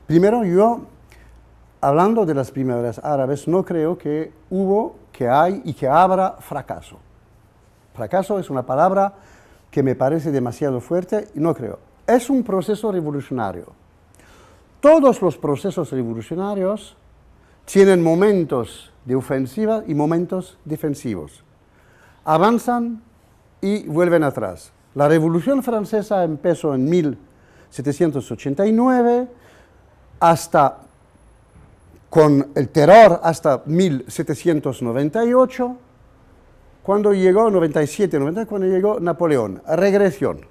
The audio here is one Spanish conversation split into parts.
Primero, yo, hablando de las primaveras árabes, no creo que hubo, que hay y que habrá fracaso. Fracaso es una palabra que me parece demasiado fuerte y no creo. Es un proceso revolucionario. Todos los procesos revolucionarios tienen momentos de ofensiva y momentos defensivos. Avanzan y vuelven atrás. La Revolución Francesa empezó en 1789, hasta, con el terror hasta 1798, cuando llegó, 97, 90, cuando llegó Napoleón, regresión.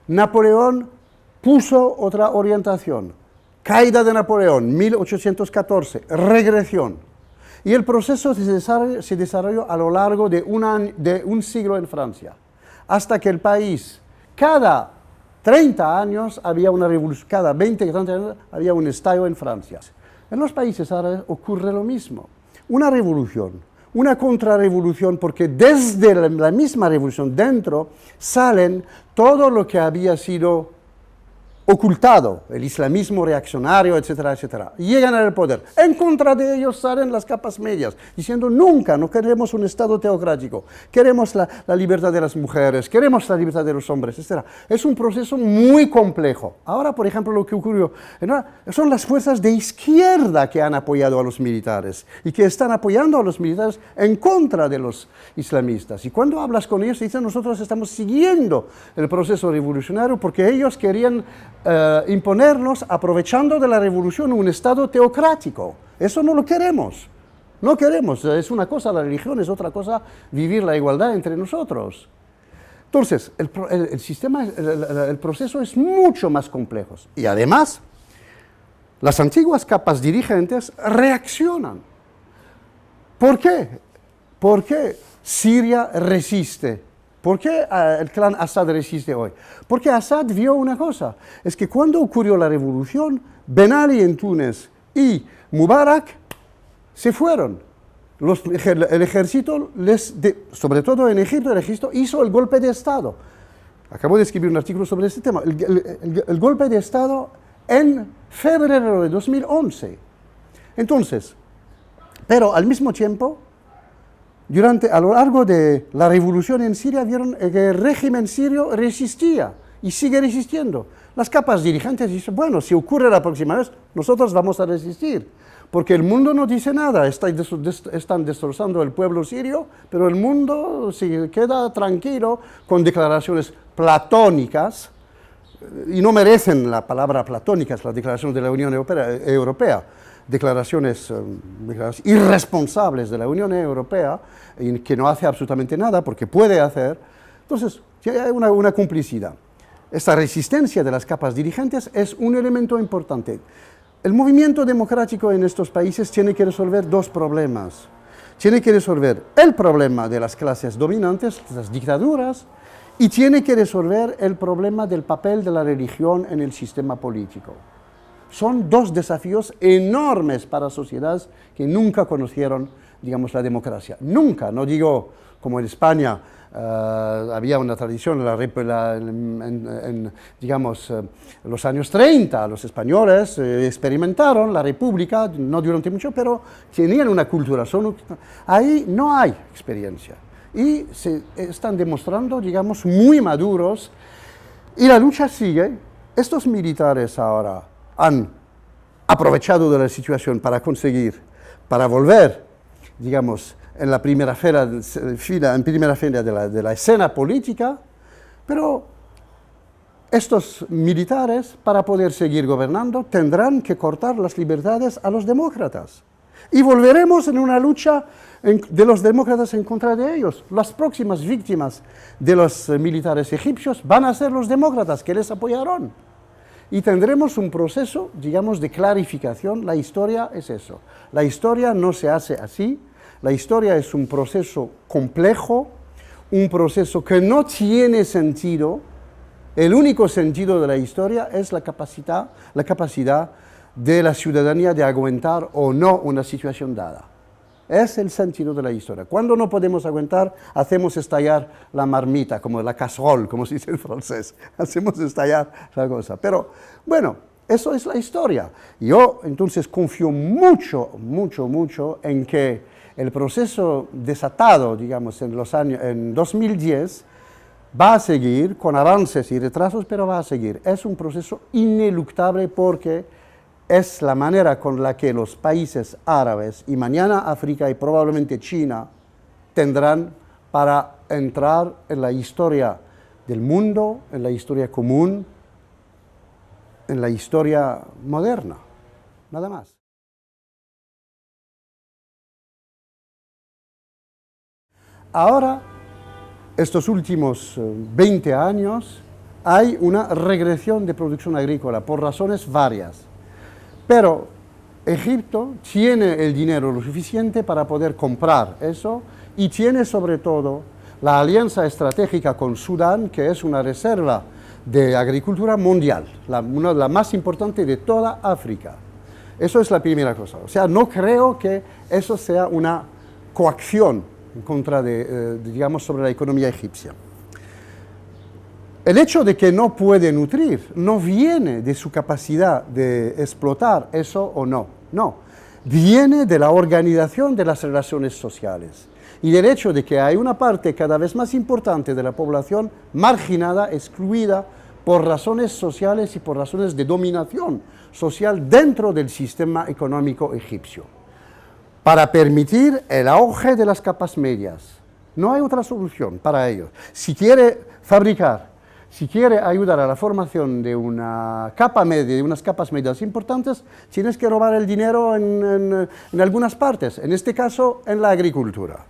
Napoleón puso otra orientación, caída de Napoleón, 1814, regresión. Y el proceso se desarrolló a lo largo de un siglo en Francia, hasta que el país, cada 30 años había una revolución, cada 20, 30 años había un estallido en Francia. En los países árabes ocurre lo mismo, una revolución, una contrarrevolución, porque desde la misma revolución dentro salen todo lo que había sido ocultado, el islamismo reaccionario, etcétera, etcétera. Llegan al poder. En contra de ellos salen las capas medias, diciendo nunca, no queremos un Estado teocrático, queremos la libertad de las mujeres, queremos la libertad de los hombres, etcétera. Es un proceso muy complejo. Ahora, por ejemplo, lo que ocurrió, son las fuerzas de izquierda que han apoyado a los militares y que están apoyando a los militares en contra de los islamistas. Y cuando hablas con ellos, dicen, nosotros estamos siguiendo el proceso revolucionario porque ellos querían imponernos, aprovechando de la revolución, un Estado teocrático. Eso no lo queremos. No queremos. Es una cosa la religión, es otra cosa vivir la igualdad entre nosotros. Entonces, el proceso es mucho más complejo. Y además, las antiguas capas dirigentes reaccionan. ¿Por qué? ¿Por qué Siria resiste? ¿Por qué el clan Assad resiste hoy? Porque Assad vio una cosa, es que cuando ocurrió la revolución, Ben Ali en Túnez y Mubarak se fueron. El ejército, sobre todo en Egipto, el ejército hizo el golpe de Estado. Acabo de escribir un artículo sobre este tema. El golpe de Estado en febrero de 2011. Entonces, pero al mismo tiempo, a lo largo de la revolución en Siria, vieron que el régimen sirio resistía y sigue resistiendo. Las capas dirigentes dicen, bueno, si ocurre la próxima vez, nosotros vamos a resistir. Porque el mundo no dice nada, están destrozando el pueblo sirio, pero el mundo se queda tranquilo con declaraciones platónicas, y no merecen la palabra platónicas, la declaración de la Unión Europea. Declaraciones irresponsables de la Unión Europea, que no hace absolutamente nada, porque puede hacer. Entonces, hay una complicidad. Esta resistencia de las capas dirigentes es un elemento importante. El movimiento democrático en estos países tiene que resolver dos problemas. Tiene que resolver el problema de las clases dominantes, las dictaduras, y tiene que resolver el problema del papel de la religión en el sistema político. Son dos desafíos enormes para sociedades que nunca conocieron, digamos, la democracia. Nunca, no digo como en España había una tradición en los años 30, los españoles experimentaron la república, no durante mucho, pero tenían una cultura. Ahí no hay experiencia y se están demostrando, digamos, muy maduros, y la lucha sigue. Estos militares ahora han aprovechado de la situación para volver, digamos, en la primera fila de la escena política, pero estos militares, para poder seguir gobernando, tendrán que cortar las libertades a los demócratas. Y volveremos en una lucha de los demócratas en contra de ellos. Las próximas víctimas de los militares egipcios van a ser los demócratas que les apoyaron. Y tendremos un proceso, digamos, de clarificación. La historia es eso. La historia no se hace así. La historia es un proceso complejo, un proceso que no tiene sentido. El único sentido de la historia es la capacidad de la ciudadanía de aguantar o no una situación dada. Es el sentido de la historia. Cuando no podemos aguantar, hacemos estallar la marmita, como la casserole, como se dice en francés. Hacemos estallar la cosa. Pero, bueno, Eso es la historia. Yo entonces confío mucho, mucho, mucho en que el proceso desatado, digamos, en 2010, va a seguir con avances y retrasos, pero va a seguir. Es un proceso ineluctable porque es la manera con la que los países árabes y mañana África y probablemente China tendrán para entrar en la historia del mundo, en la historia común, en la historia moderna, nada más. Ahora, estos últimos 20 años, hay una regresión de producción agrícola por razones varias, pero Egipto tiene el dinero lo suficiente para poder comprar eso y tiene sobre todo la alianza estratégica con Sudán, que es una reserva de agricultura mundial, una de las más importantes de toda África. Eso es la primera cosa. O sea, no creo que eso sea una coacción en contra digamos, sobre la economía egipcia. El hecho de que no puede nutrir no viene de su capacidad de explotar eso o no, no. Viene de la organización de las relaciones sociales y del hecho de que hay una parte cada vez más importante de la población marginada, excluida por razones sociales y por razones de dominación social dentro del sistema económico egipcio, para permitir el auge de las capas medias. No hay otra solución para ello. Si quiere fabricar, si quiere ayudar a la formación de una capa media, de unas capas medias importantes, tienes que robar el dinero en algunas partes, en este caso en la agricultura.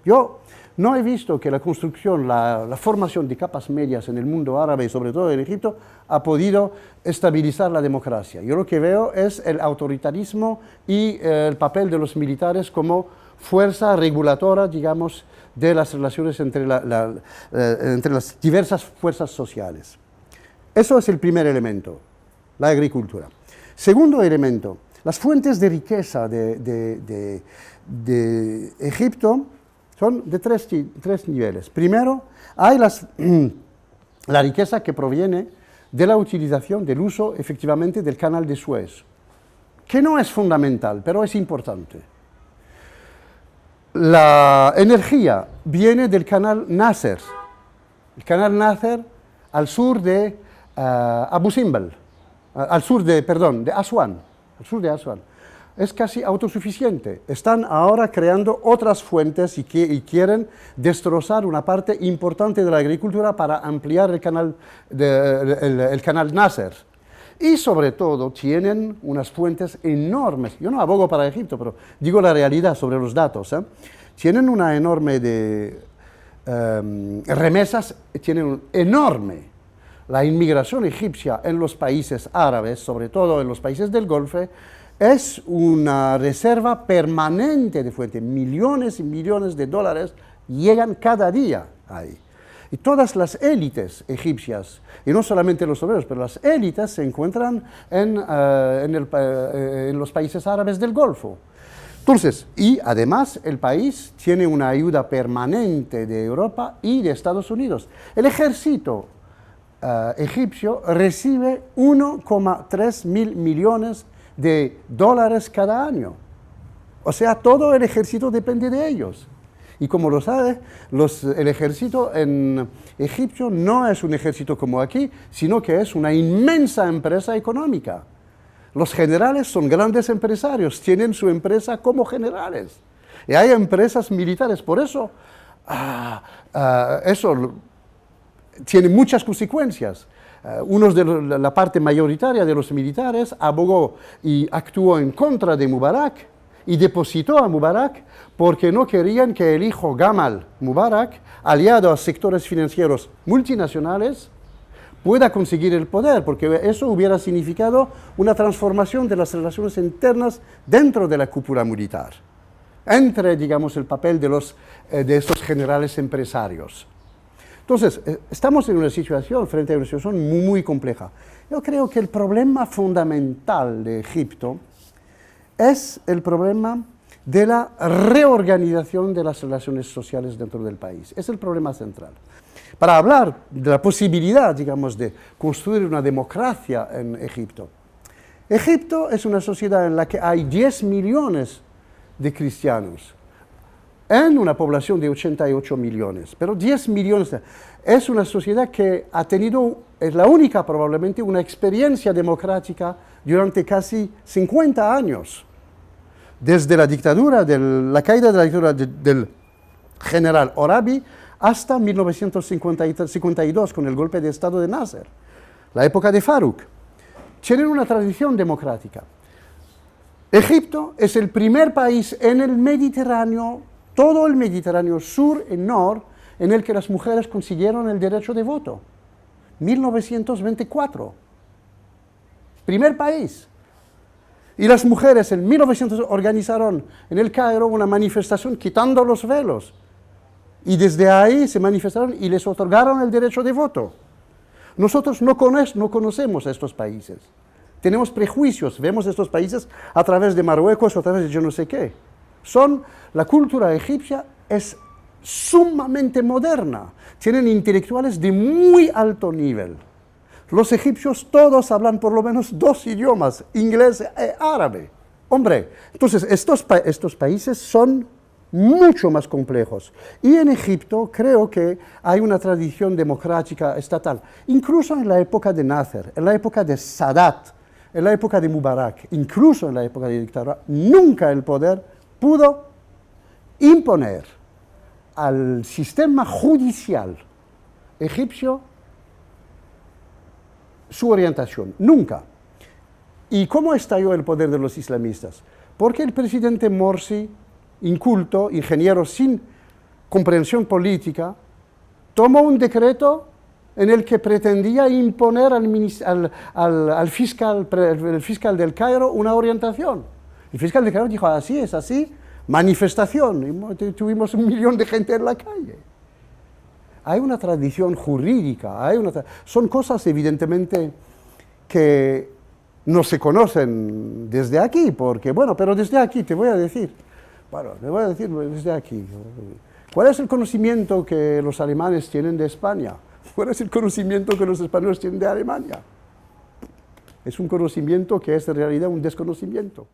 Yo no he visto que la construcción, la formación de capas medias en el mundo árabe y sobre todo en Egipto ha podido estabilizar la democracia. Yo lo que veo es el autoritarismo y el papel de los militares como fuerza reguladora, digamos, de las relaciones entre las diversas fuerzas sociales. Eso es el primer elemento, la agricultura. Segundo elemento, las fuentes de riqueza de Egipto son de tres niveles. Primero, hay la riqueza que proviene de la utilización, del uso efectivamente del canal de Suez, que no es fundamental, pero es importante. La energía viene del canal Nasser, el canal Nasser al sur de Abu Simbel, al sur de Asuán, al sur de Asuán. Es casi autosuficiente. Están ahora creando otras fuentes y quieren destrozar una parte importante de la agricultura para ampliar el canal Nasser. Y sobre todo tienen unas fuentes enormes. Yo no abogo para Egipto, pero digo la realidad sobre los datos. Tienen una enorme remesas, tienen enorme. La inmigración egipcia en los países árabes, sobre todo en los países del Golfo, es una reserva permanente de fuentes. Millones y millones de dólares llegan cada día ahí. Y todas las élites egipcias, y no solamente los obreros, pero las élites se encuentran en los países árabes del Golfo. Entonces, y además el país tiene una ayuda permanente de Europa y de Estados Unidos. El ejército egipcio recibe 1,3 mil millones de dólares cada año. O sea, todo el ejército depende de ellos. Y como lo sabe, el ejército en Egipto no es un ejército como aquí, sino que es una inmensa empresa económica. Los generales son grandes empresarios, tienen su empresa como generales. Y hay empresas militares, por eso eso tiene muchas consecuencias. Uno de la parte mayoritaria de los militares abogó y actuó en contra de Mubarak y depositó a Mubarak porque no querían que el hijo Gamal Mubarak, aliado a sectores financieros multinacionales, pueda conseguir el poder, porque eso hubiera significado una transformación de las relaciones internas dentro de la cúpula militar, entre, digamos, el papel de estos generales empresarios. Entonces, estamos en una situación, frente a una situación muy, muy compleja. Yo creo que el problema fundamental de Egipto es el problema de la reorganización de las relaciones sociales dentro del país. Es el problema central. Para hablar de la posibilidad, digamos, de construir una democracia en Egipto, Egipto es una sociedad en la que hay 10 millones de cristianos, en una población de 88 millones, pero 10 millones. Es una sociedad que ha tenido, es la única probablemente, una experiencia democrática durante casi 50 años. Desde la dictadura, la caída de la dictadura del general Orabi hasta 1952 con el golpe de Estado de Nasser, la época de Farouk. Tienen una tradición democrática. Egipto es el primer país en el Mediterráneo, todo el Mediterráneo sur y norte, en el que las mujeres consiguieron el derecho de voto. 1924. Primer país. Y las mujeres en 1900 organizaron en el Cairo una manifestación quitando los velos. Y desde ahí se manifestaron y les otorgaron el derecho de voto. Nosotros no conocemos a estos países. Tenemos prejuicios, vemos estos países a través de Marruecos o a través de yo no sé qué. La cultura egipcia es sumamente moderna. Tienen intelectuales de muy alto nivel. Los egipcios todos hablan por lo menos 2 idiomas, inglés e árabe. Hombre, entonces estos países son mucho más complejos. Y en Egipto creo que hay una tradición democrática estatal, incluso en la época de Nasser, en la época de Sadat, en la época de Mubarak, incluso en la época de dictadura, nunca el poder pudo imponer al sistema judicial egipcio su orientación, nunca. ¿Y cómo estalló el poder de los islamistas? Porque el presidente Morsi, inculto, ingeniero sin comprensión política, tomó un decreto en el que pretendía imponer al fiscal del Cairo una orientación. El fiscal del Cairo dijo, así es, así, manifestación, y tuvimos 1 millón de gente en la calle. Hay una tradición jurídica, son cosas evidentemente que no se conocen desde aquí, porque, bueno, pero desde aquí te voy a decir desde aquí, ¿cuál es el conocimiento que los alemanes tienen de España? ¿Cuál es el conocimiento que los españoles tienen de Alemania? Es un conocimiento que es en realidad un desconocimiento.